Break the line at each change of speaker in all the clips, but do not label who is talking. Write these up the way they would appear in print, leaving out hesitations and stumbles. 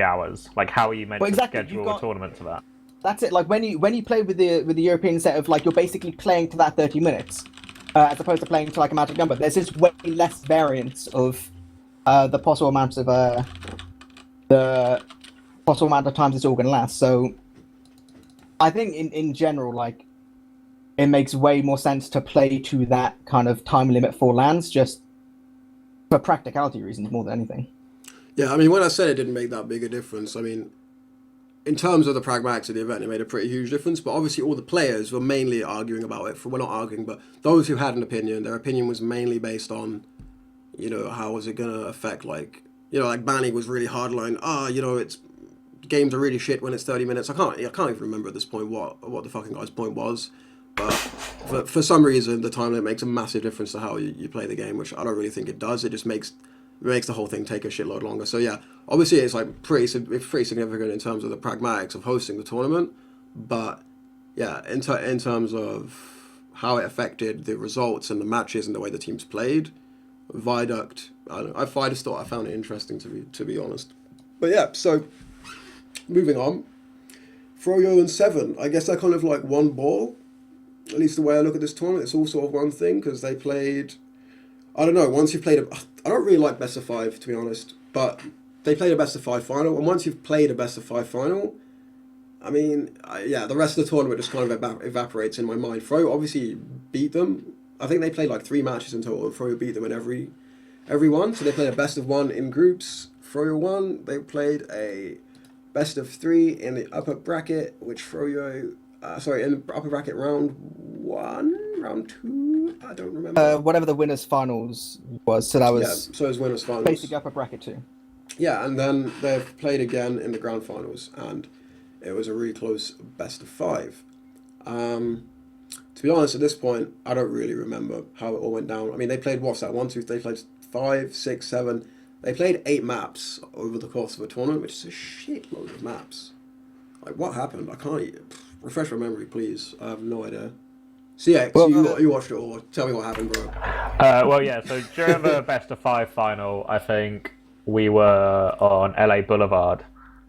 hours. Like, how are you meant
Well,
to
exactly. You've
schedule a
got
tournament to that?
That's it. Like when you play with the European set of like you're basically playing to that 30 minutes, as opposed to playing to like a magic number. There's just way less variance of the possible amounts of the possible amount of times it's all going to last. So I think in general, like it makes way more sense to play to that kind of time limit for lands, just for practicality reasons more than anything.
Yeah, I mean, when I said it didn't make that big a difference, I mean, in terms of the pragmatics of the event, it made a pretty huge difference. But obviously, all the players were mainly arguing about it. Well, not arguing, but those who had an opinion, their opinion was mainly based on, how was it going to affect, like, like Banning was really hardline. It's games are really shit when it's 30 minutes. I can't even remember at this point what the fucking guy's point was. But for some reason, the time limit makes a massive difference to how you play the game, which I don't really think it does. It just makes the whole thing take a shitload longer. So yeah, obviously it's like it's pretty significant in terms of the pragmatics of hosting the tournament. But yeah, in terms of how it affected the results and the matches and the way the teams played, Viaduct, I just thought I found it interesting to be honest. But yeah, so moving on, Froyo and Seven, I guess they're kind of like one ball. At least the way I look at this tournament, it's all sort of one thing because they played. I don't know. Once you've played I don't really like best of five to be honest, but they played a best of five final, and once you've played a best of five final, I mean, yeah, the rest of the tournament just kind of evaporates in my mind. Fro obviously beat them. I think they played like 3 matches in total. Fro beat them in every one. So they played a best of one in groups. Froyo won. They played a best of three in the upper bracket, which Froyo, in the upper bracket round one, round two, I don't remember.
Whatever the winners finals was, so that
Yeah,
was
so it's winners finals.
basically upper bracket too.
Yeah, and then they've played again in the grand finals, and it was a really close best of five. To be honest, at this point, I don't really remember how it all went down. I mean, they played what's that? One, two. They played 5, 6, 7. They played 8 maps over the course of a tournament, which is a shitload of maps. Like, what happened? I can't refresh my memory, please. I have no idea. CX,
Well,
you watched it all. Tell me what happened, bro.
Well, yeah. So during the best of five final, I think we were on LA Boulevard.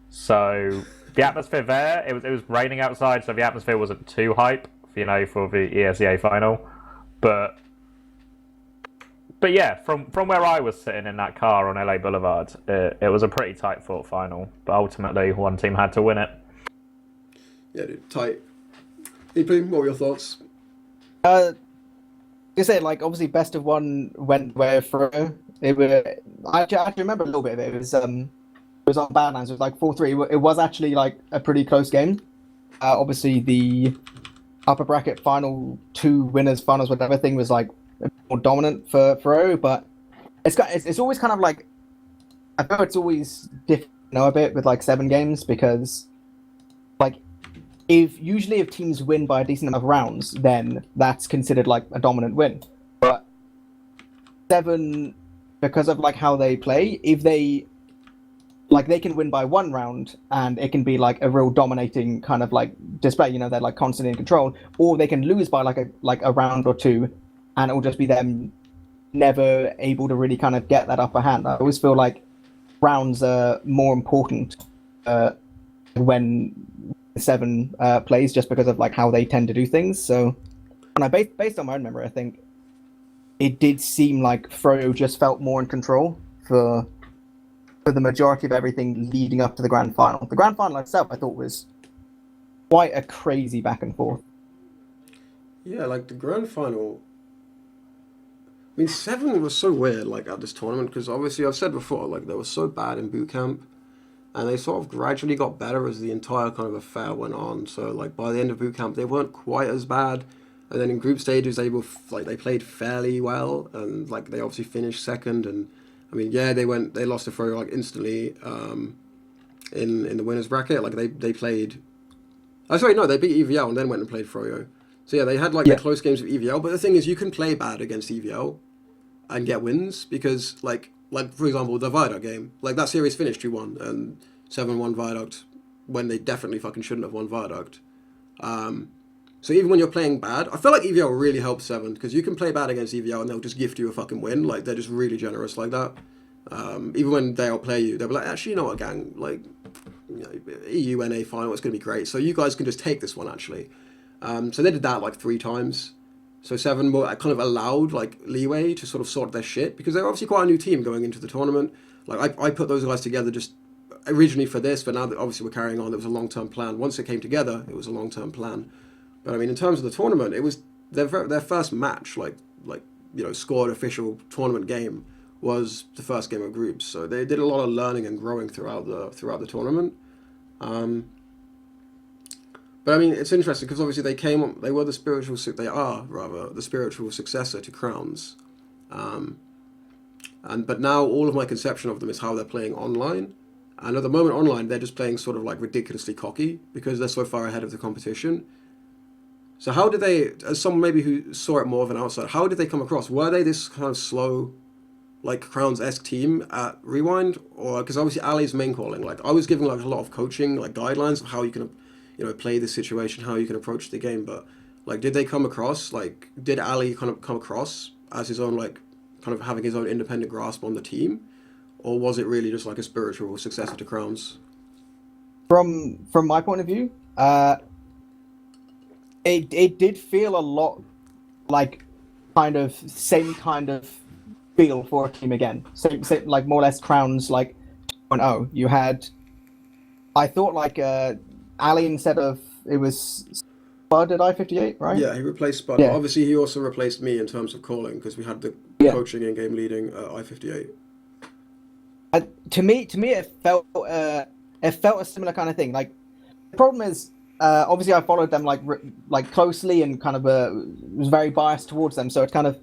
So the atmosphere there, it was raining outside, so the atmosphere wasn't too hype, for the ESEA final. But yeah, from where I was sitting in that car on LA Boulevard, it was a pretty tight fought final. But ultimately, one team had to win it.
Yeah, dude, tight. EP, what were your thoughts?
You say like obviously best of one went where Fro. It was I actually remember a little bit of it. It was on Badlands. It was like 4-3. It was actually like a pretty close game. Obviously the upper bracket final 2 winners finals whatever thing was like more dominant for Fro, but it's always kind of like I feel it's always different a bit with like 7 games because like if teams win by a decent number of rounds, then that's considered like a dominant win. But 7, because of like how they play, if they can win by 1 round and it can be like a real dominating kind of like display, they're like constantly in control, or they can lose by like a round or 2, and it will just be them never able to really kind of get that upper hand. I always feel like rounds are more important when 7 plays, just because of like how they tend to do things. So, and based on my own memory, I think it did seem like Froyo just felt more in control for the majority of everything leading up to the grand final. The grand final itself, I thought, was quite a crazy back and forth.
Yeah, like the grand final. I mean, 7 was so weird, like at this tournament, because obviously I've said before, like they were so bad in boot camp, and they sort of gradually got better as the entire kind of affair went on. So like by the end of boot camp, they weren't quite as bad, and then in group stages they played fairly well, and like they obviously finished second. And I mean, yeah, they lost to Froyo like instantly in the winners bracket. Like they played. Oh, sorry, no, they beat EVL and then went and played Froyo. So yeah, they had like their close games with EVL. But the thing is, you can play bad against EVL and get wins because like for example the Viaduct game, like that series finished 2-1 and 7-1 Viaduct when they definitely fucking shouldn't have won Viaduct. So even when you're playing bad, I feel like EVL really helps 7 because you can play bad against EVL and they'll just gift you a fucking win. Like they're just really generous like that. Even when they outplay you, they'll be like, actually, you know what, gang, like EUNA final. It's going to be great. So you guys can just take this one actually. So they did that like 3 times. So Seven were kind of allowed like leeway to sort of sort their shit because they're obviously quite a new team going into the tournament. Like I put those guys together just originally for this, but now that obviously we're carrying on, it was a long-term plan. Once it came together, it was a long-term plan. But I mean, in terms of the tournament, it was their first match, like scored official tournament game was the first game of groups. So they did a lot of learning and growing throughout the tournament. But I mean, it's interesting because obviously they were the spiritual successor to Crowns, but now all of my conception of them is how they're playing online, and at the moment online they're just playing sort of like ridiculously cocky because they're so far ahead of the competition. So how did they, as someone maybe who saw it more of an outside, how did they come across? Were they this kind of slow, like Crowns-esque team at Rewind, or because obviously Ali's main calling, like I was giving like a lot of coaching like guidelines of how you can play this situation, how you can approach the game. But like, did they come across, like, did Ali kind of come across as his own, like, kind of having his own independent grasp on the team? Or was it really just like a spiritual successor to Crowns?
From my point of view, it did feel a lot like same kind of feel for a team again. Same like more or less Crowns like 2.0. You had, I thought like Ali instead of, it was Spud at I-58, right?
Yeah, he replaced Spud.
Yeah.
But obviously, he also replaced me in terms of calling because we had the coaching and game leading I-58.
To me, it felt a similar kind of thing. Like the problem is, obviously, I followed them like closely and kind of was very biased towards them. So it's kind of,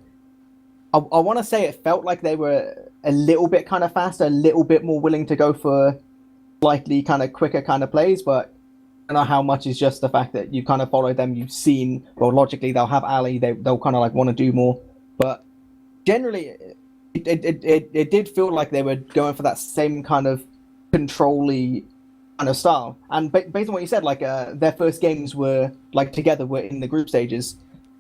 I want to say it felt like they were a little bit kind of faster, a little bit more willing to go for slightly kind of quicker kind of plays, but I don't know how much is just the fact that you kind of follow them, you've seen, well, logically they'll have Ali, they'll kind of like want to do more, but generally it did feel like they were going for that same kind of control-y kind of style. And based on what you said, like their first games were like together, were in the group stages.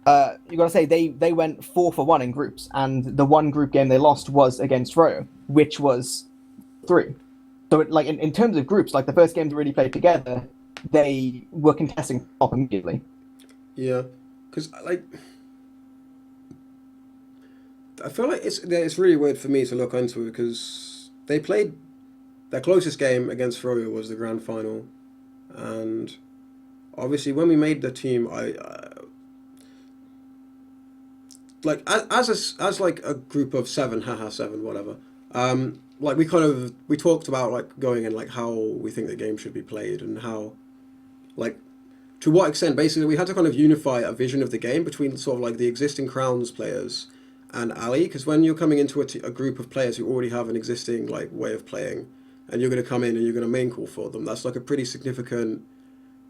You gotta say they went 4-for-1 in groups, and the one group game they lost was against Froyo, which was 3. So like in terms of groups, like the first games really played together, they were contesting top immediately.
Yeah, because like I feel like it's really weird for me to look into it because they played their closest game against Froyo was the grand final, and obviously when we made the team, I like as like a group of 7, haha 7, whatever. Like we talked about like going in like how we think the game should be played and how, like, to what extent basically we had to kind of unify a vision of the game between sort of like the existing Crowns players and Ali, because when you're coming into a group of players who already have an existing like way of playing, and you're going to come in and you're going to main call for them, that's like a pretty significant,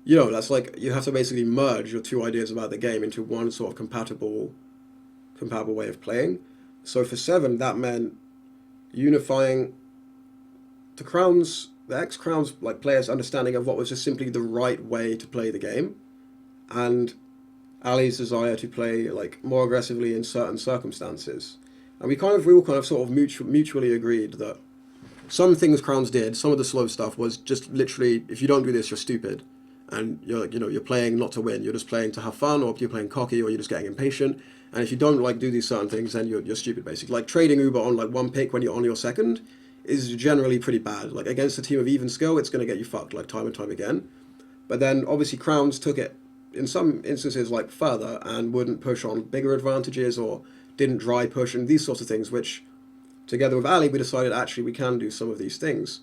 that's like you have to basically merge your 2 ideas about the game into one sort of compatible way of playing. So for 7, that meant unifying the ex-Crowns like players' understanding of what was just simply the right way to play the game, and Ali's desire to play like more aggressively in certain circumstances. And we all kind of sort of mutually agreed that some things Crowns did, some of the slow stuff was just literally, if you don't do this, you're stupid, and you're like, you're playing not to win, you're just playing to have fun, or you're playing cocky, or you're just getting impatient. And if you don't like do these certain things, then you're stupid basically. Like trading Uber on like one pick when you're on your second is generally pretty bad. Like against a team of even skill, it's going to get you fucked like time and time again. But then obviously Crowns took it in some instances like further and wouldn't push on bigger advantages or didn't dry push and these sorts of things, which together with Ali we decided actually we can do some of these things.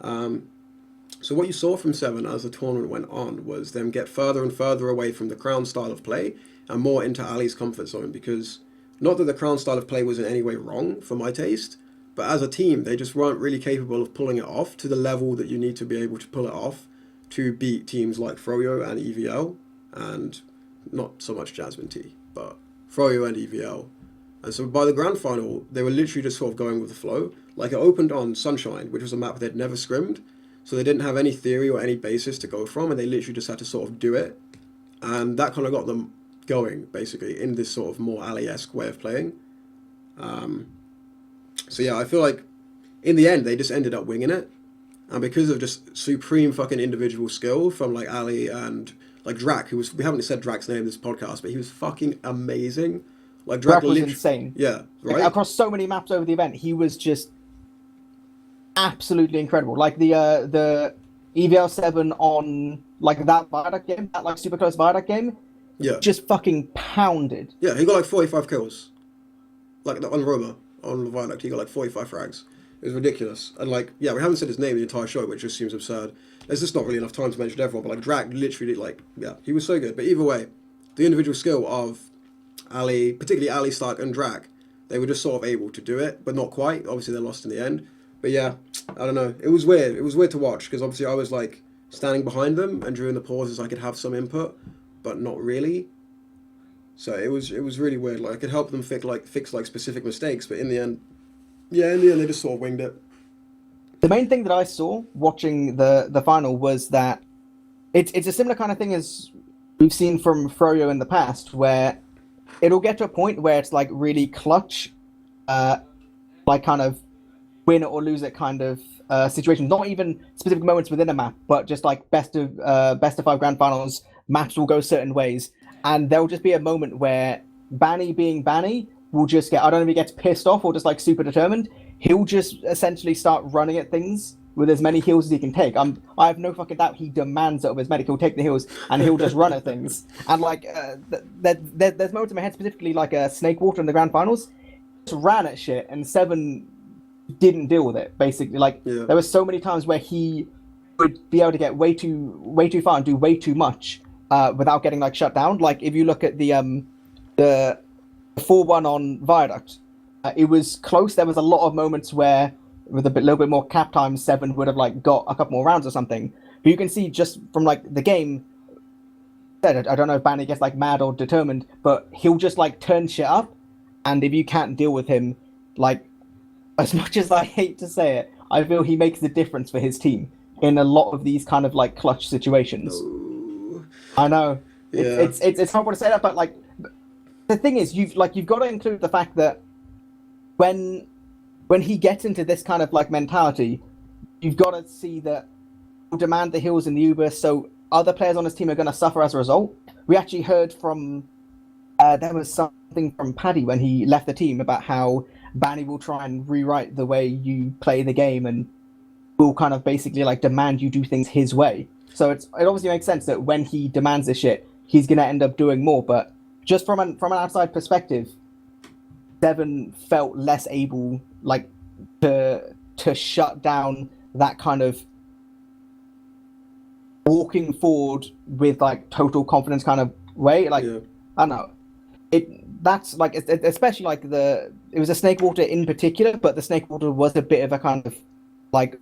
So what you saw from 7 as the tournament went on was them get further and further away from the Crown style of play and more into Ali's comfort zone, because not that the Crown style of play was in any way wrong for my taste, but as a team they just weren't really capable of pulling it off to the level that you need to be able to pull it off to beat teams like Froyo and EVL, and not so much Jasmine T, but Froyo and EVL. And so by the grand final, they were literally just sort of going with the flow. Like it opened on Sunshine, which was a map they'd never scrimmed, so they didn't have any theory or any basis to go from, and they literally just had to sort of do it. And that kind of got them going, basically, in this sort of more Ali-esque way of playing. So yeah, I feel like in the end, they just ended up winging it. And because of just supreme fucking individual skill from like Ali and like Drac, who was, we haven't said Drac's name in this podcast, but he was fucking amazing. Like
Drac was insane.
Yeah, right.
Like, across so many maps over the event, he was just absolutely incredible. Like the EVL7 on like that Viaduct game, that like super close Viaduct game,
Yeah.
just fucking pounded.
Yeah, he got like 45 kills. Like on Roma, on Viaduct, he got like 45 frags. It was ridiculous. And like, yeah, we haven't said his name the entire show, which just seems absurd. There's just not really enough time to mention everyone, but like Drac literally, like, yeah, he was so good. But either way, the individual skill of Ali, particularly Ali, Stark, and Drac, they were just sort of able to do it, but not quite. Obviously, they lost in the end. But yeah, I don't know. It was weird. It was weird to watch because obviously I was like standing behind them, and during the pauses I could have some input, but not really. So it was really weird. Like I could help them fix specific mistakes, but in the end, they just sort of winged it.
The main thing that I saw watching the final was that it's a similar kind of thing as we've seen from Froyo in the past, where it'll get to a point where it's like really clutch, like kind of win it or lose it kind of situations. Not even specific moments within a map, but just like best of 5 grand finals. Maps will go certain ways, and there'll just be a moment where Banny being Banny will just get, I don't know if he gets pissed off or just like super determined. He'll just essentially start running at things with as many heals as he can take. I have no fucking doubt he demands it of his medic. He'll take the heals and he'll just run at things. And like, there's moments in my head, specifically like Snake Water in the grand finals, just ran at shit, and Seven didn't deal with it. Basically, like there were so many times where he would be able to get way too far and do way too much without getting like shut down. Like if you look at the 4-1 on Viaduct, it was close. There was a lot of moments where with little bit more cap time, Seven would have like got a couple more rounds or something. But you can see just from like the game, I don't know if Banny gets like mad or determined, but he'll just like turn shit up. And if you can't deal with him, like, as much as I hate to say it, I feel he makes the difference for his team in a lot of these kind of like clutch situations.
Oh.
I know.
Yeah.
It's horrible to say that, but like the thing is, you've got to include the fact that when he gets into this kind of like mentality, you've got to see that he'll demand the heals in the Uber, so other players on his team are going to suffer as a result. We actually heard from there was something from Paddy when he left the team about how Banny will try and rewrite the way you play the game and will kind of basically like demand you do things his way. So it obviously makes sense that when he demands this shit, he's going to end up doing more. But just from an outside perspective, Seven felt less able like to shut down that kind of walking forward with like total confidence kind of way. Like I don't know. That's like, especially like it was a Snake Water in particular, but the Snake Water was a bit of a kind of like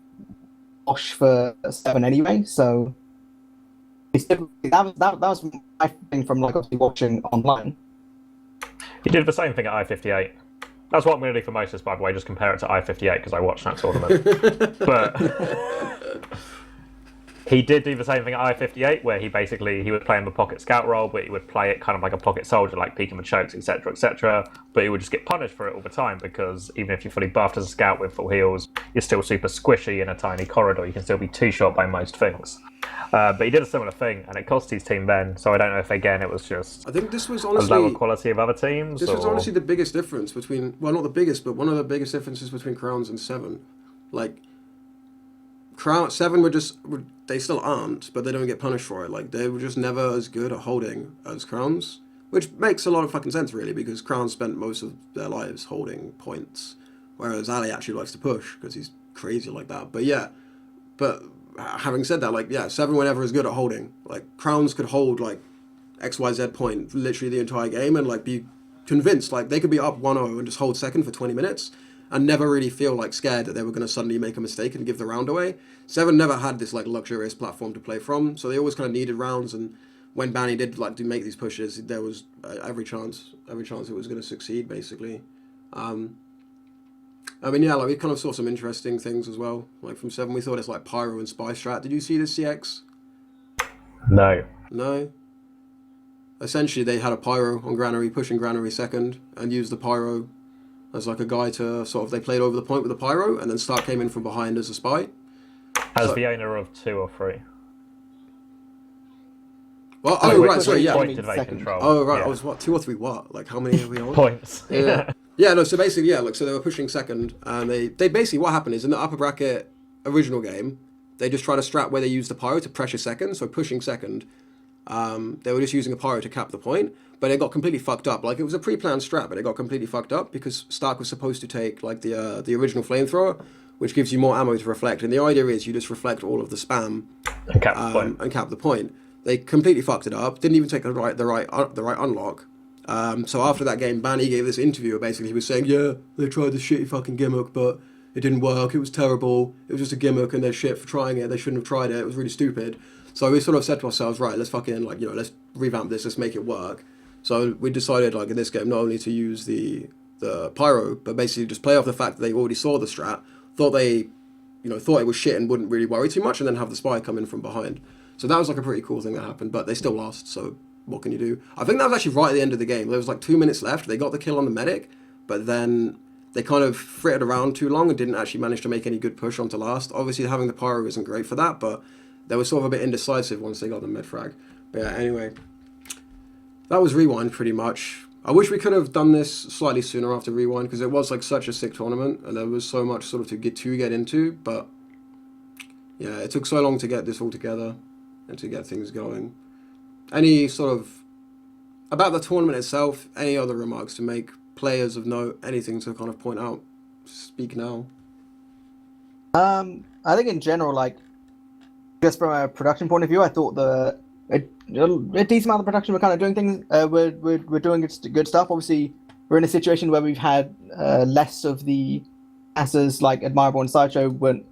wash for Seven anyway. So that was my thing from like obviously watching online.
He did the same thing at I-58. That's what I'm going to do for Moses, by the way, just compare it to I-58 because I watched that tournament. But he did do the same thing at I-58, where he was playing the pocket scout role, but he would play it kind of like a pocket soldier, like peeking with chokes, etc., etc. But he would just get punished for it all the time, because even if you're fully buffed as a scout with full heals, you're still super squishy in a tiny corridor. You can still be two-shot by most things. But he did a similar thing, and it cost his team then, so I don't know if, again, it was just
I think this was honestly
a lower quality of other teams.
This was honestly the biggest difference between, well, not the biggest, but one of the biggest differences between Crowns and Seven. Like, Seven they still aren't, but they don't get punished for it. Like, they were just never as good at holding as Crowns, which makes a lot of fucking sense, really, because Crowns spent most of their lives holding points, whereas Ali actually likes to push, because he's crazy like that. But yeah, having said that, like, yeah, Seven were never as good at holding. Like, Crowns could hold, like, XYZ point literally the entire game and, like, be convinced, like, they could be up 1-0 and just hold second for 20 minutes and never really feel, like, scared that they were going to suddenly make a mistake and give the round away. Seven never had this, like, luxurious platform to play from, so they always kind of needed rounds, and when Banny did, like, to make these pushes, there was every chance it was going to succeed, basically. I mean, yeah, like, we kind of saw some interesting things as well. Like, from Seven, we thought it's like Pyro and Spy Strat. Did you see this, CX?
No.
No? Essentially, they had a Pyro on Granary, pushing Granary second, and used the Pyro as like a guy to sort of, they played over the point with the Pyro, and then Stark came in from behind as a spy.
As
So-
the owner of 2 or 3.
Well,
Wait,
oh
which-
right,
which
sorry, yeah.
point did they
Second.
control?
Oh right,
Yeah.
I was what 2 or 3 what? Like how many are we on?
Points.
Yeah. Yeah, no, so basically, yeah, like, so they were pushing second, and they basically, what happened is, in the upper bracket original game, they just tried a strat where they used the pyro to pressure second, so pushing second, they were just using a pyro to cap the point, but it got completely fucked up. Like, it was a pre-planned strat, but it got completely fucked up, because Stark was supposed to take, like, the original flamethrower, which gives you more ammo to reflect, and the idea is you just reflect all of the spam,
And cap the point.
and cap the point. They completely fucked it up, didn't even take the right unlock. So after that game, Banny gave this interview where basically he was saying, yeah, they tried this shitty fucking gimmick, but it didn't work, it was terrible, it was just a gimmick and they're shit for trying it, they shouldn't have tried it, it was really stupid. So we sort of said to ourselves, right, let's fucking, like, you know, let's revamp this, let's make it work. So we decided, like, in this game, not only to use the pyro, but basically just play off the fact that they already saw the strat, thought it was shit and wouldn't really worry too much, and then have the spy come in from behind. So that was like a pretty cool thing that happened, but they still lost, so what can you do? I think that was actually right at the end of the game. There was like 2 minutes left. They got the kill on the medic, but then they kind of frittered around too long and didn't actually manage to make any good push onto last. Obviously, having the pyro isn't great for that, but they were sort of a bit indecisive once they got the mid frag. But yeah, anyway, that was Rewind pretty much. I wish we could have done this slightly sooner after Rewind, because it was like such a sick tournament and there was so much sort of to get into, but yeah, it took so long to get this all together and to get things going. Any sort of, about the tournament itself, any other remarks to make, players of note, anything to kind of point out? Speak now.
I think in general, like, just from a production point of view, I thought a decent amount of production were kind of doing things. We're doing good stuff. Obviously, we're in a situation where we've had less of the asses like Admirable and Sideshow weren't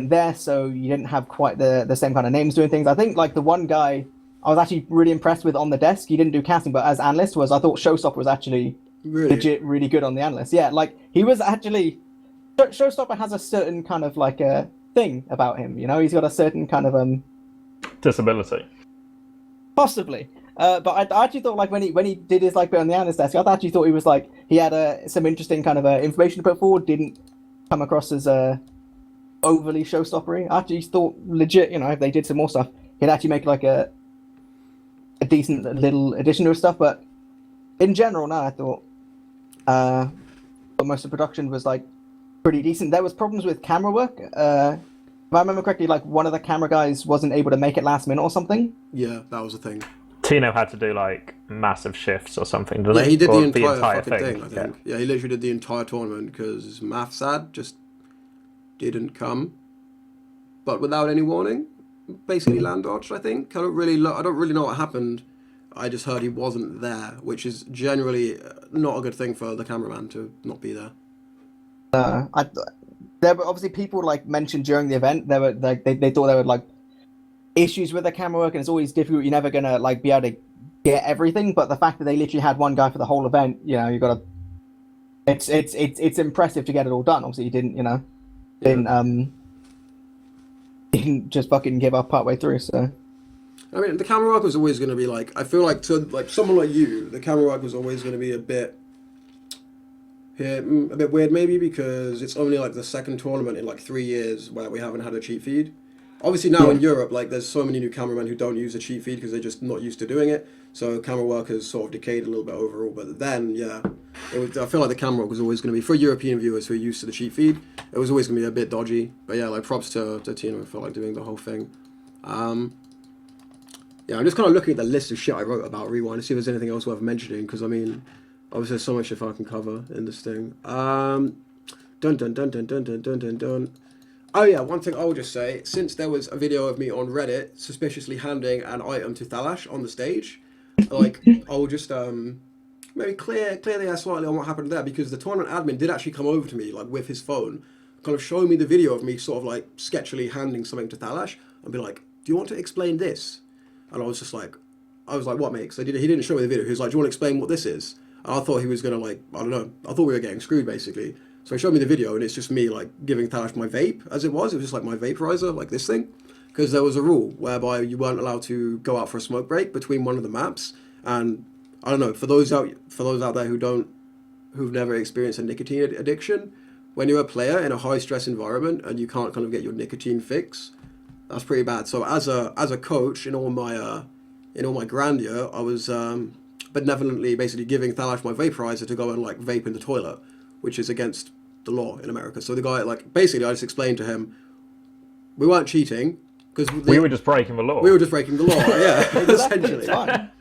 there, so you didn't have quite the same kind of names doing things. I think like the one guy I was actually really impressed with on the desk, he didn't do casting, but as analyst I thought Showstopper was actually legit really good on the analyst. Yeah, like he was actually, Showstopper has a certain kind of like a thing about him, you know, he's got a certain kind of
disability.
Possibly. But I actually thought, like, when he did his like bit on the analyst desk, I actually thought he was like, he had some interesting kind of information to put forward, didn't come across as overly showstoppery. I actually thought legit, you know, if they did some more stuff, he'd actually make like a decent little addition to his stuff. But in general, no, I thought most of the production was like pretty decent. There was problems with camera work. If I remember correctly, like one of the camera guys wasn't able to make it last minute or something.
Yeah, that was a thing.
Tino had to do like massive shifts or something, didn't
Yeah, he did
Or
the entire fucking thing, I
Yeah.
think. Yeah, he literally did the entire tournament because Mathsad just didn't come. But without any warning, basically land dodged, I think. I don't really know what happened. I just heard he wasn't there, which is generally not a good thing for the cameraman to not be there.
There were obviously people like mentioned during the event. There were like they thought there were like issues with the camera work, and it's always difficult. You're never gonna like be able to get everything. But the fact that they literally had one guy for the whole event, you know, you gotta. It's impressive to get it all done. Obviously, you didn't, you know, didn't just fucking give up partway through. So.
I mean, the camera work was always going to be like, I feel like to like someone like you, the camera work was always going to be a bit weird maybe, because it's only like the second tournament in like 3 years where we haven't had a cheat feed. Obviously now in Europe, like there's so many new cameramen who don't use a cheat feed because they're just not used to doing it. So camera work has sort of decayed a little bit overall. But then, yeah, I feel like the camera work was always going to be, for European viewers who are used to the cheat feed, it was always going to be a bit dodgy. But yeah, like props to Tino for like doing the whole thing. Yeah, I'm just kind of looking at the list of shit I wrote about Rewind to see if there's anything else worth mentioning, because I mean, obviously there's so much shit I can cover in this thing. Dun dun dun dun dun dun dun dun dun. Oh yeah, one thing I'll just say, since there was a video of me on Reddit suspiciously handing an item to Thalash on the stage, like I'll just maybe clear the air slightly on what happened there, because the tournament admin did actually come over to me like with his phone, kind of showing me the video of me sort of like sketchily handing something to Thalash and be like, "Do you want to explain this?" And I was like, what, mate? Because he didn't show me the video. He was like, "Do you want to explain what this is?" And I thought he was going to, like, I don't know. I thought we were getting screwed, basically. So he showed me the video, and it's just me, like, giving Thalash my vape, as it was. It was just, like, my vaporizer, like this thing. Because there was a rule whereby you weren't allowed to go out for a smoke break between one of the maps. And, I don't know, for those out there who've never experienced a nicotine addiction, when you're a player in a high stress environment and you can't kind of get your nicotine fix, that's pretty bad. So as a coach in all my grandeur, I was benevolently basically giving Thalash my vaporizer to go and like vape in the toilet, which is against the law in America. So the guy, like, basically I just explained to him we weren't cheating because
we were just breaking the law.
We were just breaking the law. Yeah, essentially.
It's fine.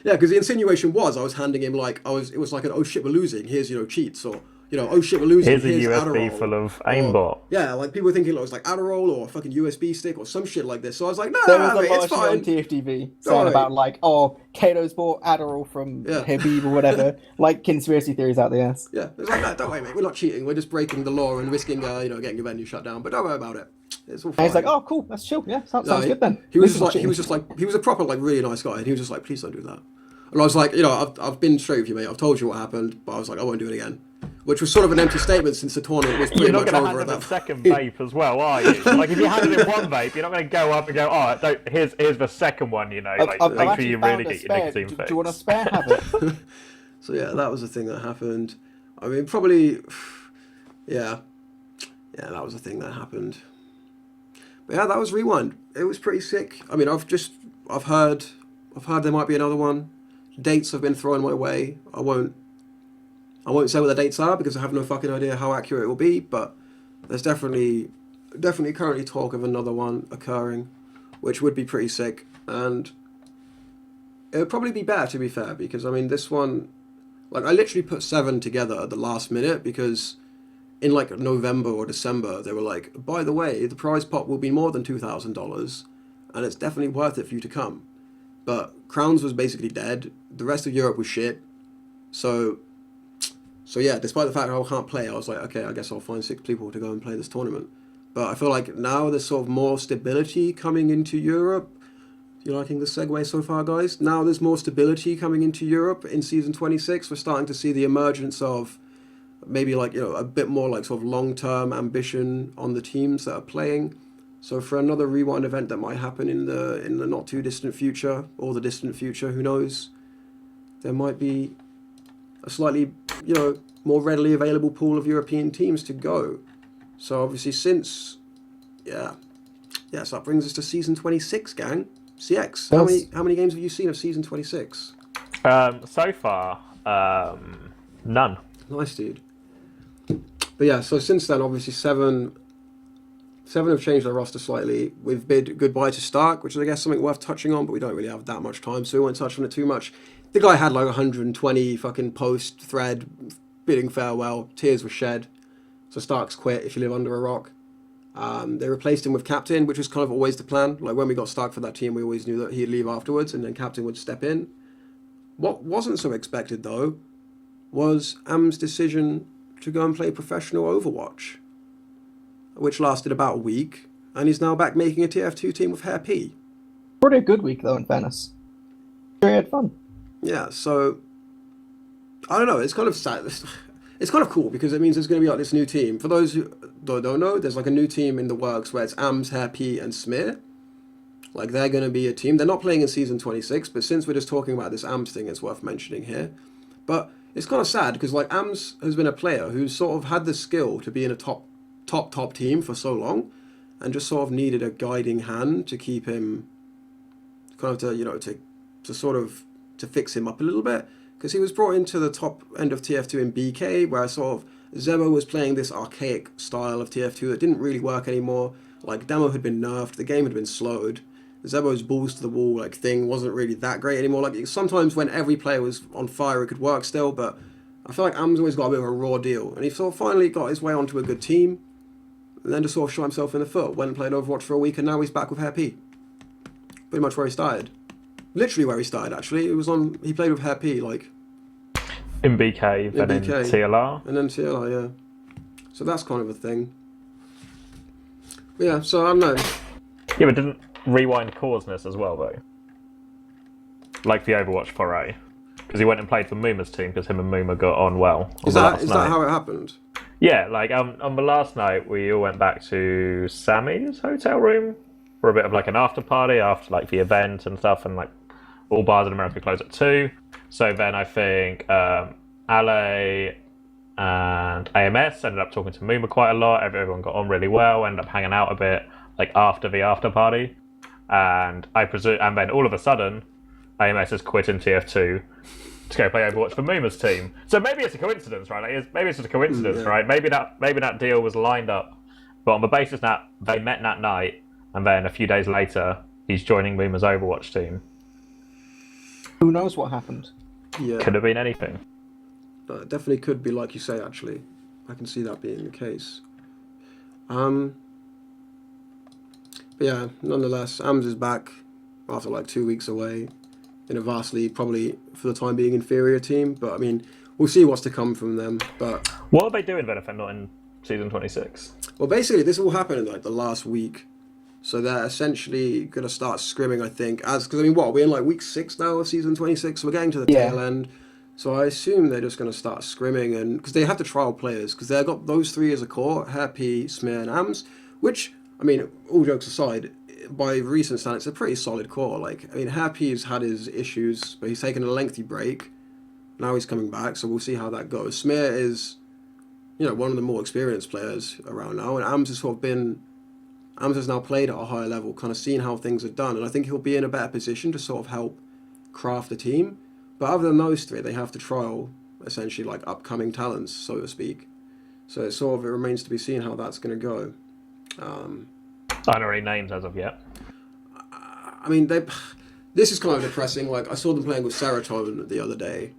Yeah, because the insinuation was I was handing him like it was like an oh shit we're losing. Here's cheats, or oh shit we're losing.
Here's a USB
Adderall.
full of aimbot.
Yeah, like people were thinking it was like Adderall or a fucking USB stick or some shit like this. So I was like,
There
no,
was a
it's
lot on
fine.
TFTV
Don't
saying
worry.
about like, oh, Kato's bought Adderall from Habib or whatever, like conspiracy theories out there. Yes.
Yeah, it's like, no, don't worry, mate. We're not cheating. We're just breaking the law and risking, getting your venue shut down. But don't worry about it. It's all fine.
And he's like, oh, cool, that's chill. Yeah, sounds good then.
He was
This is
just like,
cheating.
he was a proper like really nice guy, and he was just like, please don't do that. And I was like, I've been straight with you, mate. I've told you what happened, but I was like, I won't do it again. Which was sort of an empty statement since the tournament was pretty
You're not
much
going to
over
hand
at
him a
that
second vape as well, are you? Like, if you handed him one vape, you're not going to go up and go, oh, here's the second one, like,
I've
make sure
actually
you
found
really
a
get your
spare.
nicotine
Do
fix.
you want a spare? Have it.
So yeah, that was the thing that happened. I mean, probably, yeah, that was the thing that happened. But yeah, that was Rewind. It was pretty sick. I mean, I've heard there might be another one. Dates have been thrown my way. I won't say what the dates are because I have no fucking idea how accurate it will be. But there's definitely currently talk of another one occurring, which would be pretty sick. And it would probably be better, to be fair, because I mean this one, like I literally put 7 together at the last minute because in like November or December they were like, by the way, the prize pot will be more than $2,000, and it's definitely worth it for you to come. But Crowns was basically dead. The rest of Europe was shit. So yeah, despite the fact that I can't play, I was like, okay, I guess I'll find 6 people to go and play this tournament. But I feel like now there's sort of more stability coming into Europe. You liking the segue so far, guys? Now there's more stability coming into Europe in season 26. We're starting to see the emergence of maybe like, a bit more like sort of long-term ambition on the teams that are playing. So for another Rewind event that might happen in the not too distant future, or the distant future, who knows, there might be a slightly, more readily available pool of European teams to go. So obviously so that brings us to season 26, gang. CX, how many games have you seen of season 26?
So far, none.
Nice, dude. But yeah, so since then, obviously seven have changed their roster slightly. We've bid goodbye to Stark, which is, I guess, something worth touching on, but we don't really have that much time, so we won't touch on it too much. The guy had like 120 fucking post thread bidding farewell. Tears were shed. So Stark's quit if you live under a rock. They replaced him with Captain, which was kind of always the plan. Like when we got Stark for that team, we always knew that he'd leave afterwards, and then Captain would step in. What wasn't so expected, though, was Am's decision to go and play professional Overwatch, which lasted about a week, and he's now back making a TF2 team with Hair P.
Pretty a good week though, in fairness. Very had fun.
Yeah, so I don't know. It's kind of sad. It's kind of cool because it means there's going to be like this new team. For those who don't know, there's like a new team in the works where it's Ams, Hair P, and Smear. Like they're going to be a team. They're not playing in season 26, but since we're just talking about this Ams thing, it's worth mentioning here. But it's kind of sad because like Ams has been a player who's sort of had the skill to be in a top team for so long, and just sort of needed a guiding hand to keep him kind of to fix him up a little bit, because he was brought into the top end of TF2 in BK, where sort of Zebo was playing this archaic style of TF2 that didn't really work anymore. Like demo had been nerfed, the game had been slowed. Zebo's balls to the wall like thing wasn't really that great anymore. Like sometimes when every player was on fire, it could work still, but I feel like Am's always got a bit of a raw deal, and he sort of finally got his way onto a good team, and then just sort of shot himself in the foot. Went and played Overwatch for a week, and now he's back with Hair P. Pretty much where he started. Literally where he started, actually. He played with Hair P, like
In BK, then in
BK.
TLR.
And then TLR, yeah. So that's kind of a thing. But yeah, so I don't know.
Yeah, but didn't Rewind cause this as well, though? Like the Overwatch foray. Because he went and played for Muma's team because him and Muma got on well.
Is that how it happened?
Yeah, like on the last night, we all went back to Sammy's hotel room for a bit of like an after party after like the event and stuff, and like all bars in America close at 2. So then I think Ale and AMS. Ended up talking to Muma quite a lot. Everyone got on really well. Ended up hanging out a bit, like after the after party. And and then all of a sudden, AMS has quit in TF2 to go play Overwatch for Muma's team. So maybe it's a coincidence, right? Maybe it's just a coincidence, right? Maybe that deal was lined up, but on the basis that they met that night, and then a few days later, he's joining Muma's Overwatch team.
Who knows what happened?
Yeah,
Could have been anything.
it definitely could be like you say. Actually, I can see that being the case. But yeah, nonetheless, AMS is back after like 2 weeks away in a vastly, probably for the time being, inferior team. But I mean, we'll see what's to come from them. But
What are they doing then if they're not in season 26?
well, basically, this all happened in like the last week. So they're essentially going to start scrimming, I think. Because, I mean, we're in like week 6 now of season 26. So we're getting to the tail end. So I assume they're just going to start scrimming. And because they have to trial players. Because they've got those 3 as a core, Happy, Smear, and AMS. Which, I mean, all jokes aside, by recent standards, it's a pretty solid core. Like, I mean, Happy's had his issues, but he's taken a lengthy break. Now he's coming back, so we'll see how that goes. Smear is, one of the more experienced players around now. And AMS has now played at a higher level, kind of seen how things are done, and I think he'll be in a better position to sort of help craft the team. But other than those 3, they have to trial, essentially, like upcoming talents, so to speak. So it remains to be seen how that's going to go.
I don't know any names as of yet.
I mean, this is kind of depressing. Like, I saw them playing with Serotonin the other day,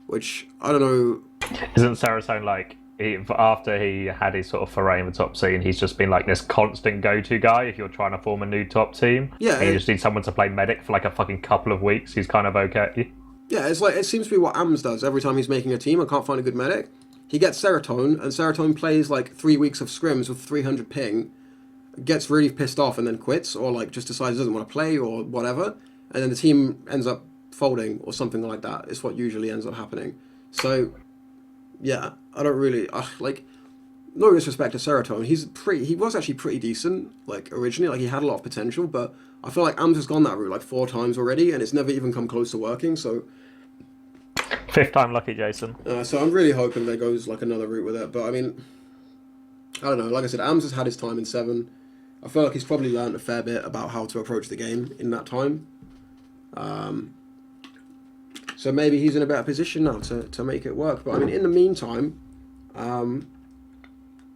which, I don't know...
Isn't Serotonin like... after he had his sort of foray in the top scene, he's just been like this constant go-to guy if you're trying to form a new top team.
Yeah,
and you just need someone to play medic for like a fucking couple of weeks. He's kind of okay.
Yeah, it's like, it seems to be what AMS does every time he's making a team. I can't find a good medic. He gets Serotonin, and Serotonin plays like 3 weeks of scrims with 300 ping, gets really pissed off and then quits, or like just decides he doesn't want to play or whatever, and then the team ends up folding or something like that. It's what usually ends up happening. So yeah, I don't really like. No disrespect to Serotonin, he was actually pretty decent. Like originally, like he had a lot of potential, but I feel like AMS has gone that route like 4 times already, and it's never even come close to working. So
5th time lucky, Jason.
So I'm really hoping there goes like another route with it. But I mean, I don't know. Like I said, AMS has had his time in 7. I feel like he's probably learned a fair bit about how to approach the game in that time. So maybe he's in a better position now to make it work. But I mean, in the meantime,
as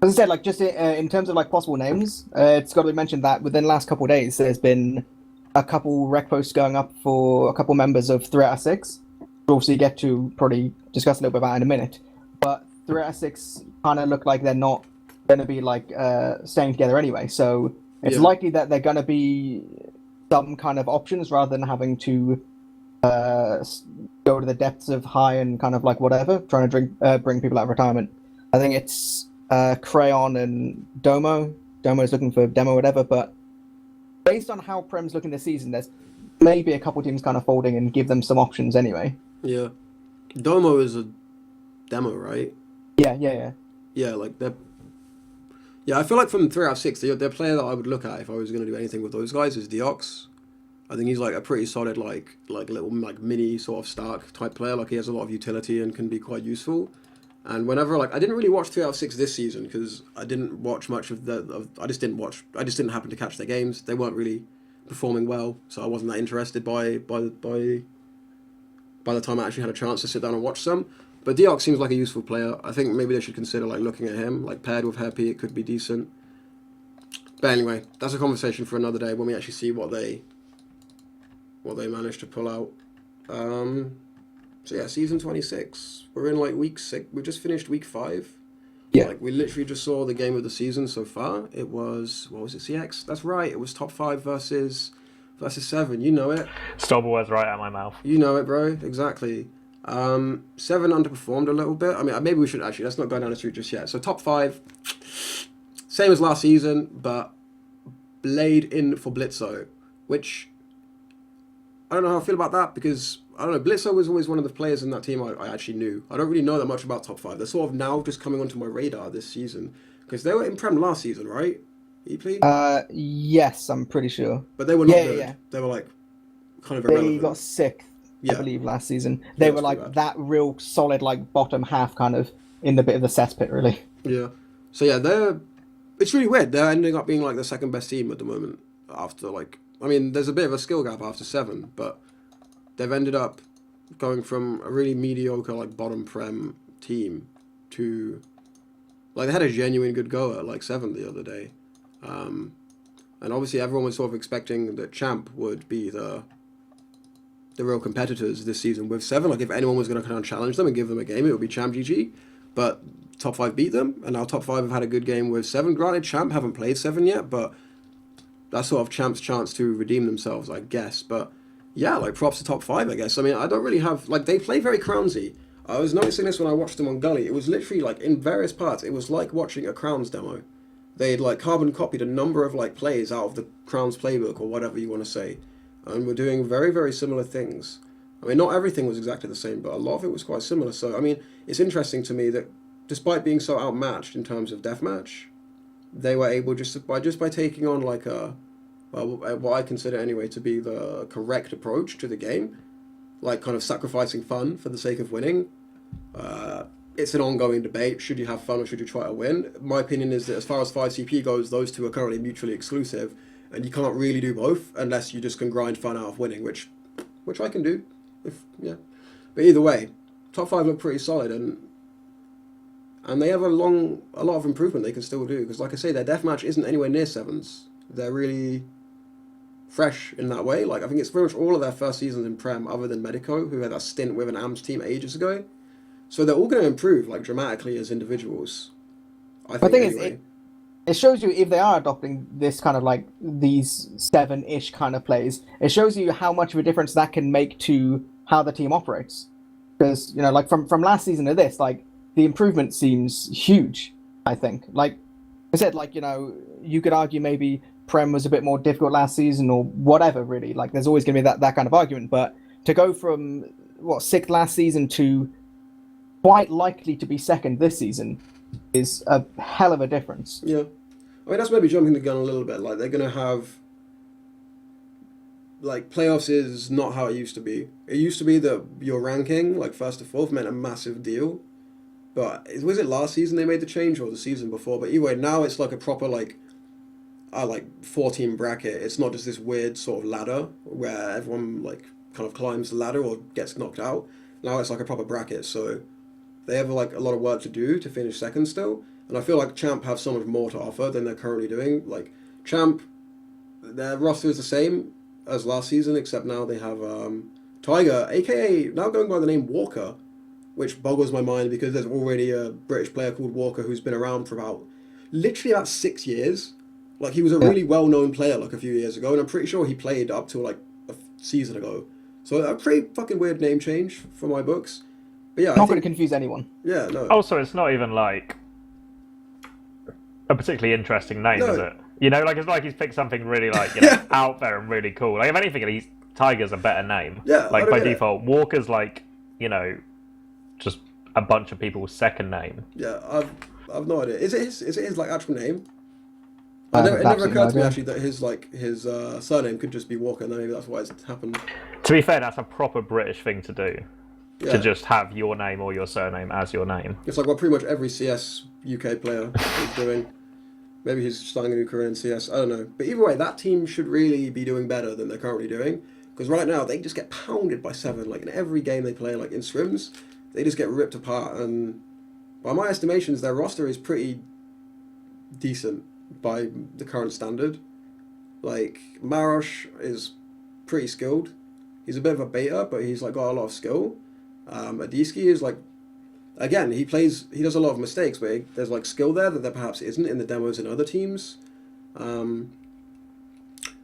I said, like just in terms of like possible names, it's got to be mentioned that within the last couple of days, there's been a couple rec posts going up for a couple members of 3 out of 6. We'll obviously get to probably discuss a little bit about in a minute. But 3 out of 6 kind of look like they're not going to be like staying together anyway. So it's likely that they're going to be some kind of options rather than having to go to the depths of high and kind of like whatever, trying to bring people out of retirement. I think it's Crayon and Domo. Domo is looking for demo, whatever. But based on how Prem's looking this season, there's maybe a couple teams kind of folding and give them some options anyway.
Yeah, Domo is a demo, right?
Yeah.
Yeah, like they're. Yeah, I feel like from 3 out of 6, the player that I would look at if I was going to do anything with those guys is Deox. I think he's like a pretty solid, like little like mini sort of Stark type player. Like he has a lot of utility and can be quite useful. And whenever I didn't really watch 3 out of 6 this season because I didn't watch much of I just didn't happen to catch their games. They weren't really performing well, so I wasn't that interested by the time I actually had a chance to sit down and watch some. But Deox seems like a useful player. I think maybe they should consider like looking at him, like paired with Happy, it could be decent. But anyway, that's a conversation for another day when we actually see what they managed to pull out. So yeah, season 26. We're in like week 6. We just finished week 5.
Yeah.
Like we literally just saw the game of the season so far. It was, what was it, CX? That's right. It was top 5 versus 7. You know it.
Stole words right out of my mouth.
You know it, bro. Exactly. 7 underperformed a little bit. I mean, maybe we should actually, let's not go down this route just yet. So top 5, same as last season, but Blade in for Blitzo, which I don't know how I feel about that because, I don't know, Blitzo was always one of the players in that team I actually knew. I don't really know that much about top 5. They're sort of now just coming onto my radar this season because they were in Prem last season, right? EP?
Yes, I'm pretty sure.
But they were not good. Yeah. They were like kind of irrelevant.
They got sick, I believe, last season. They were like that real solid, like bottom half kind of in a bit of the cesspit, really.
Yeah. So yeah, it's really weird. They're ending up being like the second best team at the moment. After like, I mean, there's a bit of a skill gap after 7, but they've ended up going from a really mediocre like bottom prem team to like they had a genuine good go at like 7 the other day. And obviously everyone was sort of expecting that Champ would be the real competitors this season with 7. Like if anyone was going to kind of challenge them and give them a game, it would be Champ GG. But top 5 beat them, and now top 5 have had a good game with 7. Granted, Champ haven't played 7 yet, but that's sort of Champ's chance to redeem themselves, I guess. But yeah, like props to top 5, I guess. I mean, I don't really have like they play very Crownsy. I was noticing this when I watched them on Gully. It was literally like in various parts, it was like watching a Crowns demo. They'd like carbon copied a number of like plays out of the Crowns playbook or whatever you want to say, and we're doing very, very similar things. I mean, not everything was exactly the same, but a lot of it was quite similar. So I mean, it's interesting to me that despite being so outmatched in terms of deathmatch, they were able just by taking on like what I consider anyway to be the correct approach to the game, like kind of sacrificing fun for the sake of winning. It's an ongoing debate. Should you have fun or should you try to win? My opinion is that as far as 5CP goes, those two are currently mutually exclusive, and you can't really do both unless you just can grind fun out of winning, which I can do. Yeah. But either way, top 5 look pretty solid, and they have a lot of improvement they can still do, because like I say, their deathmatch isn't anywhere near 7's. They're really fresh in that way. Like I think it's pretty much all of their first seasons in Prem, other than Medico, who had a stint with an AMS team ages ago. So they're all going to improve like dramatically as individuals. I think anyway.
It shows you if they are adopting this kind of like these 7-ish kind of plays, it shows you how much of a difference that can make to how the team operates. Because, you know, like from last season to this, like the improvement seems huge, I think. Like I said, like, you know, you could argue maybe Prem was a bit more difficult last season or whatever, really. Like there's always going to be that kind of argument. But to go from, 6th last season to quite likely to be 2nd this season is a hell of a difference.
Yeah. I mean, that's maybe jumping the gun a little bit. Like, they're going to have... Like, playoffs is not how it used to be. It used to be that your ranking, like, 1st to 4th, meant a massive deal. But, was it last season they made the change, or the season before? But anyway, now it's like a proper, like 4-team bracket. It's not just this weird sort of ladder where everyone, like, kind of climbs the ladder or gets knocked out. Now it's like a proper bracket, so... They have like a lot of work to do to finish 2nd still, and I feel like Champ have so much more to offer than they're currently doing. Like Champ, their roster is the same as last season, except now they have Tiger, aka now going by the name Walker, which boggles my mind because there's already a British player called Walker who's been around for literally about 6 years. Like he was a really well-known player like a few years ago, and I'm pretty sure he played up to like a season ago. So a pretty fucking weird name change for my books. But yeah,
not going to confuse anyone.
Yeah, no.
Also, it's not even like a particularly interesting name, is it? You know, like it's like he's picked something really like out there and really cool. Like if anything, Tiger's a better name.
Yeah,
like by default, Walker's like just a bunch of people's second name.
Yeah, I've no idea. Is it his like actual name? It never occurred to me actually that his surname could just be Walker, and maybe that's why it's happened.
To be fair, that's a proper British thing to do. Yeah. To just have your name or your surname as your name.
It's like what pretty much every CS UK player is doing. Maybe he's starting a new career in CS, I don't know. But either way, that team should really be doing better than they're currently doing. Because right now, they just get pounded by 7. Like in every game they play, like in scrims, they just get ripped apart. And by my estimations, their roster is pretty decent by the current standard. Like, Marosh is pretty skilled. He's a bit of a beta, but he's like got a lot of skill. Adiski is like, again, he does a lot of mistakes, but there's like skill there that perhaps isn't in the demos in other teams. And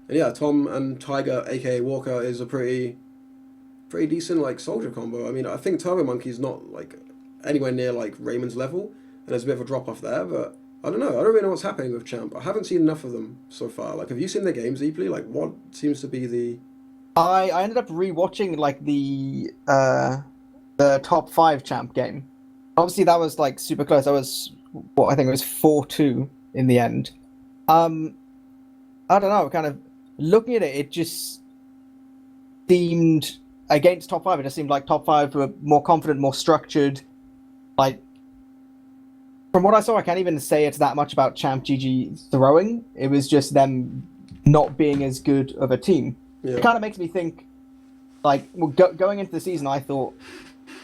yeah, Tom and Tiger, aka Walker, is a pretty decent like soldier combo. I mean, I think Turbo Monkey's not like anywhere near like Raymond's level, and there's a bit of a drop off there, but I don't know. I don't really know what's happening with Champ. I haven't seen enough of them so far. Like, have you seen their games deeply? Like, what seems to be the...
I ended up rewatching like the top 5 Champ game. Obviously, that was like super close. I think it was 4-2 in the end. I don't know. Kind of looking at it, it just seemed against top 5. It just seemed like top 5 were more confident, more structured. Like From what I saw, I can't even say it's that much about Champ GG throwing. It was just them not being as good of a team.
Yeah.
It kind of makes me think, like, well, going into the season, I thought,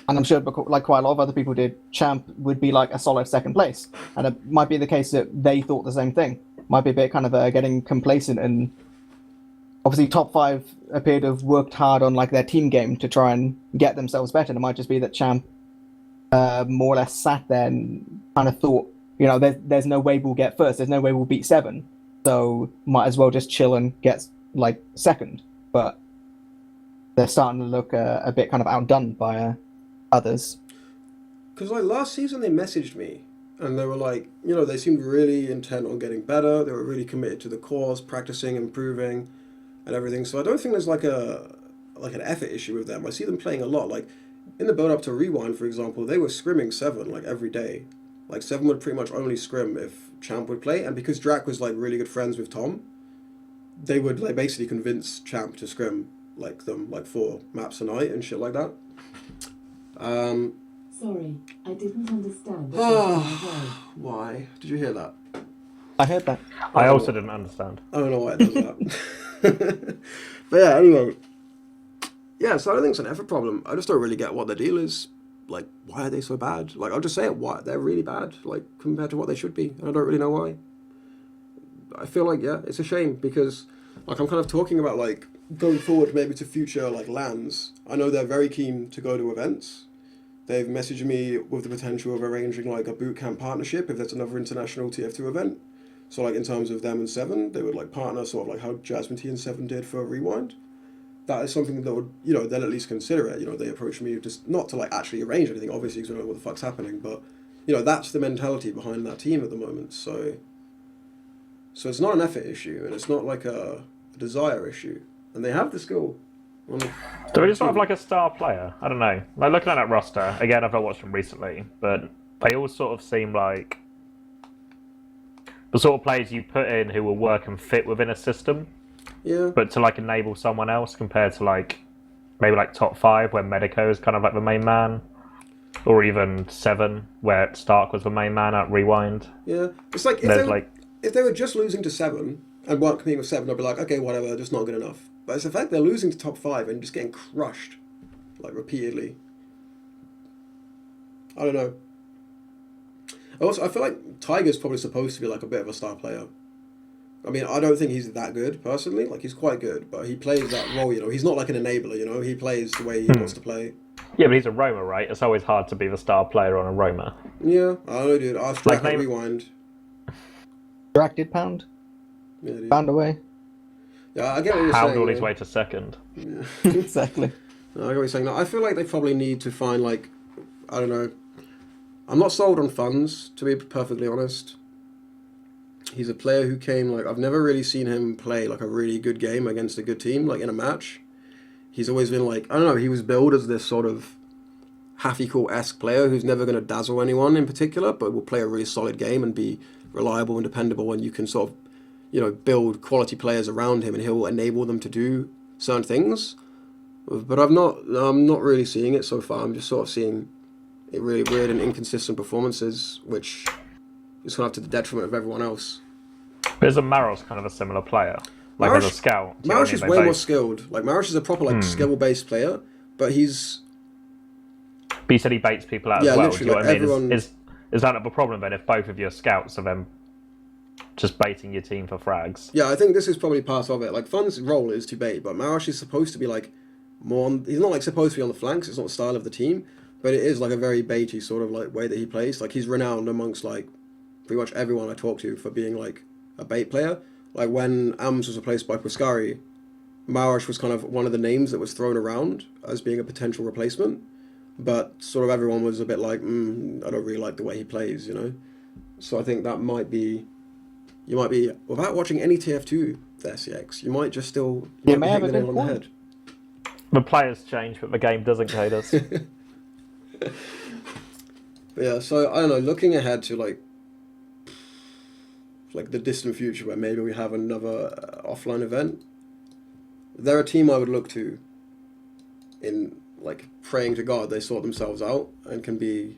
and I'm sure like quite a lot of other people did, Champ would be like a solid second place, and it might be the case that they thought the same thing. Might be a bit kind of getting complacent, and obviously top 5 appeared to have worked hard on like their team game to try and get themselves better. And it might just be that Champ more or less sat there and kind of thought, there's no way we'll get first. There's no way we'll beat 7. So might as well just chill and get like second. But they're starting to look a bit kind of outdone by others.
Because like last season they messaged me and they were like, they seemed really intent on getting better. They were really committed to the cause, practicing, improving, and everything. So I don't think there's like an effort issue with them. I see them playing a lot. Like in the build up to Rewind, for example, they were scrimming 7 like every day. Like 7 would pretty much only scrim if Champ would play, and because Drac was like really good friends with Tom, they would like basically convince Champ to scrim like them like 4 maps a night and shit like that.
Sorry, I didn't understand.
Why? Did you hear that?
I heard that.
I also didn't understand.
I don't know why it does that. But yeah, anyway. Yeah, so I don't think it's an effort problem. I just don't really get what the deal is. Like, why are they so bad? Like, I'll just say it, why? They're really bad, like, compared to what they should be. And I don't really know why. I feel like, yeah, it's a shame because, like, I'm kind of talking about, like, going forward maybe to future, like, LANs. I know they're very keen to go to events. They've messaged me with the potential of arranging, like, a bootcamp partnership if there's another international TF2 event. So, like, in terms of them and 7, they would, like, partner sort of like how Jasmine T and 7 did for Rewind. That is something that would, they'll at least consider it. They approach me just not to like actually arrange anything, obviously, because we don't know what the fuck's happening, but that's the mentality behind that team at the moment. So it's not an effort issue, and it's not like a desire issue, and they have the skill.
Do we just not have like a star player? I don't know. Like looking at that roster again, I've not watched them recently, but they all sort of seem like the sort of players you put in who will work and fit within a system.
Yeah.
But to like enable someone else compared to like maybe like top 5 where Medico is kind of like the main man, or even 7 where Stark was the main man at Rewind.
Yeah, it's like if they were just losing to 7 and weren't competing with 7, I'd be like, okay, whatever, they're just not good enough. But it's the fact they're losing to top 5 and just getting crushed, like repeatedly. I don't know. Also, I feel like Tiger's probably supposed to be like a bit of a star player. I mean, I don't think he's that good, personally. Like, he's quite good, but he plays that role, He's not like an enabler, He plays the way he wants to play.
Yeah, but he's a roamer, right? It's always hard to be the star player on a roamer.
Yeah, I don't know, dude. I was Drac at Rewind.
Drac did pound?
Yeah, dude.
Pound away?
Yeah, I get what you're saying.
Pound all his way to second.
Yeah.
Exactly.
I get what you're saying. No, I feel like they probably need to find, like, I don't know. I'm not sold on funds, to be perfectly honest. He's a player who came, like, I've never really seen him play, like, a really good game against a good team, like, in a match. He's always been, like, I don't know, he was billed as this sort of Happy-Cool-esque player who's never going to dazzle anyone in particular, but will play a really solid game and be reliable and dependable, and you can sort of, build quality players around him, and he'll enable them to do certain things. But I'm not really seeing it so far. I'm just sort of seeing it really weird and inconsistent performances, which is kind of to the detriment of everyone else.
But isn't Maros kind of a similar player? Like
Maros,
as a scout?
Maros is way more skilled. Like, Maros is a proper, like, skill-based player, but he's...
But you said he baits people out as well. Do you know what I mean?
Everyone...
Is that not a problem then if both of your scouts are then just baiting your team for frags?
Yeah, I think this is probably part of it. Like, Fun's role is to bait, but Maros is supposed to be, like, more on... He's not, like, supposed to be on the flanks. It's not the style of the team, but it is, like, a very baity sort of, like, way that he plays. Like, he's renowned amongst, like, pretty much everyone I talk to for being, like, a bait player. Like, when Ams was replaced by Puskari, Maros was kind of one of the names that was thrown around as being a potential replacement. But sort of everyone was a bit like, I don't really like the way he plays, So I think that might be... You might be... Without watching any TF2 there, CX, you might just still... You
may have a
the nail
good
on the
point.
head.
The players change, but the game doesn't, Cadus.
Yeah, so, I don't know, looking ahead to, like the distant future where maybe we have another offline event, they're a team I would look to in, praying to God they sort themselves out and can be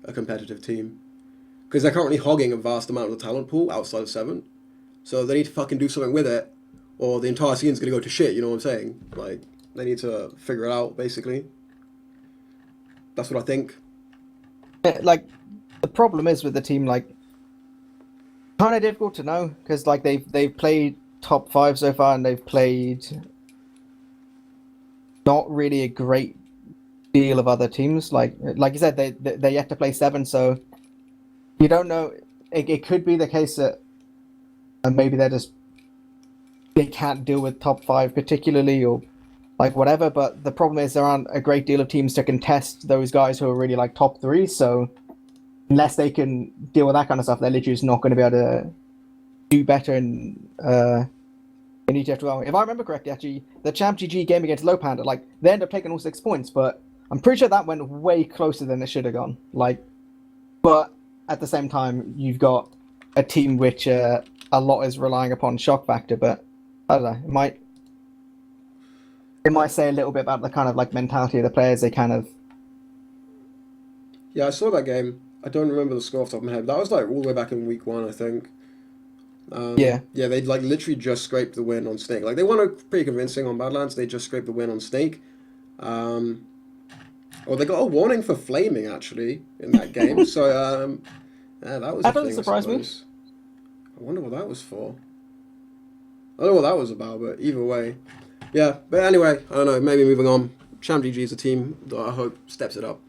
a competitive team. because they're currently hogging a vast amount of the talent pool outside of 7. So they need to fucking do something with it, or the entire scene's gonna go to shit. You know what I'm saying? Like they need to figure it out. Basically, that's what I think.
Like the problem is with the team, like kind of difficult to know because like they've played top 5 so far and they've played not really a great deal of other teams. Like you said, they're yet to play 7, so you don't know. It could be the case that maybe they can't deal with top 5 particularly, or like whatever. But the problem is there aren't a great deal of teams to contest those guys who are really like top 3. So unless they can deal with that kind of stuff, they're literally just not going to be able to do better in ETF 12. If I remember correctly, actually, the Champ GG game against Low Panda, like they ended up taking all 6 points, but I'm pretty sure that went way closer than it should have gone. Like, but at the same time, you've got a team which a lot is relying upon shock factor, but I don't know. It might say a little bit about the kind of like mentality of the players. They kind of
Yeah, I saw that game. I don't remember the score off the top of my head. That was like all the way back in week 1, I think.
Yeah,
they like literally just scraped the win on Snake. Like they won pretty convincing on Badlands. They just scraped the win on Snake. Or they got a warning for flaming actually in that game. So yeah, that was.
That doesn't surprise me.
I wonder what that was for. I don't know what that was about, but either way, yeah. But anyway, I don't know. Maybe moving on. Sham GG is a team that I hope steps it up,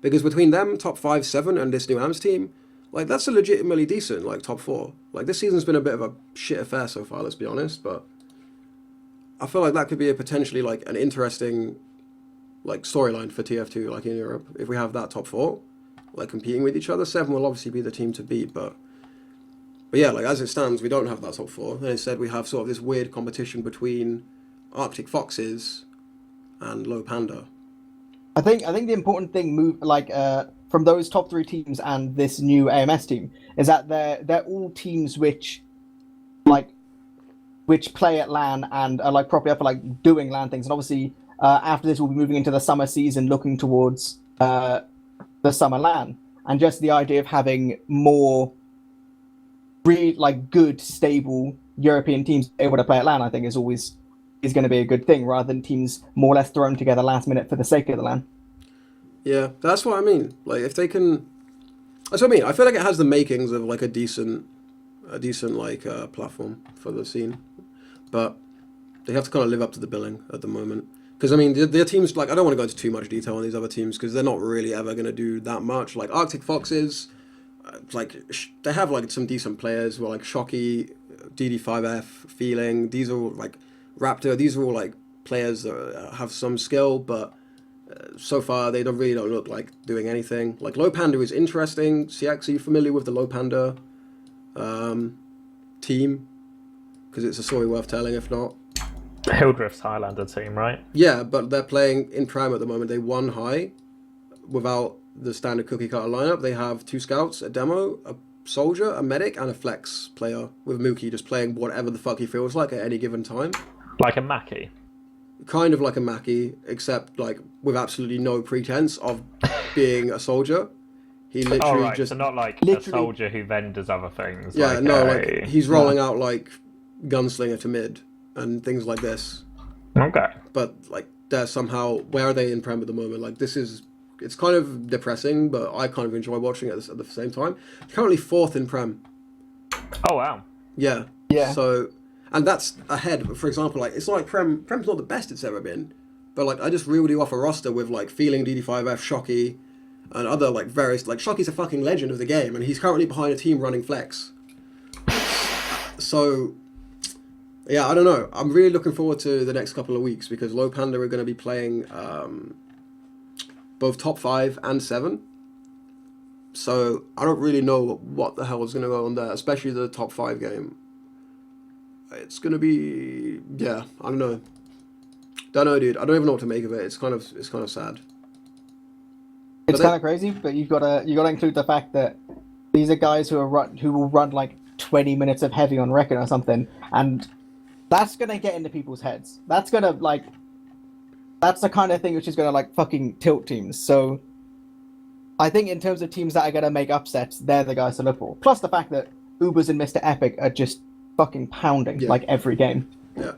because between them, top 5, 7, and this new AMS team, like that's a legitimately decent like top 4. Like this season's been a bit of a shit affair so far. Let's be honest, but I feel like that could be a potentially like an interesting like storyline for TF2 like in Europe if we have that top 4 like competing with each other. 7 will obviously be the team to beat, but yeah, like as it stands, we don't have that top 4, and instead we have sort of this weird competition between Arctic Foxes and Low Panda.
I think the important thing from those top 3 teams and this new AMS team is that they're all teams which play at LAN and are like properly up for like doing LAN things. And obviously after this we'll be moving into the summer season, looking towards the summer LAN, and just the idea of having more really like good stable European teams able to play at LAN, I think is going to be a good thing, rather than teams more or less thrown together last minute for the sake of the LAN.
Yeah, that's what I mean. Like if they can, that's what I mean. I feel like it has the makings of like a decent like platform for the scene, but they have to kind of live up to the billing at the moment. Because I mean, their teams, like I don't want to go into too much detail on these other teams because they're not really ever going to do that much. Like Arctic Foxes, like they have like some decent players who are like Shocky, DD5F, Feeling. These are all like Raptor. These are all like players that have some skill, but so far they don't look like doing anything. Like Low Panda is interesting. CX, are you familiar with the Low Panda team? Because it's a story worth telling, if not.
Hildrift's Highlander team, right?
Yeah, but they're playing in Prem at the moment. They won high without the standard cookie cutter lineup. They have 2 scouts, a demo, a soldier, a medic, and a flex player, with Mookie just playing whatever the fuck he feels like at any given time.
Like a Mackie.
Kind of like a Mackie, except like with absolutely no pretense of being a soldier. He literally
so not like a soldier who then does other things.
Yeah, like he's rolling out like gunslinger to mid and things like this.
Okay.
But like they're somehow, where are they in Prem at the moment? Like it's kind of depressing, but I kind of enjoy watching it at the same time. Currently 4th in Prem.
Oh wow.
Yeah.
So, and that's ahead. For example, like it's not like Prem's not the best it's ever been, but like I just reeled you off a roster with like Feeling, DD5F, Shocky, and other like various, like Shocky's a fucking legend of the game, and he's currently behind a team running Flex. So yeah, I don't know. I'm really looking forward to the next couple of weeks because Low Panda are going to be playing both top 5 and 7. So I don't really know what the hell is going to go on there, especially the top 5 game. It's going to be, yeah, I don't know. Don't know, dude. I don't even know what to make of it. It's kind of sad.
It's kind of crazy, but you gotta include the fact that these are guys who will run like 20 minutes of heavy on record or something, and that's gonna get into people's heads. That's the kind of thing which is gonna like fucking tilt teams. So I think in terms of teams that are going to make upsets, they're the guys to look for. Plus the fact that Ubers and Mr. Epic are just fucking pounding
Yeah.
like every game.
Yeah.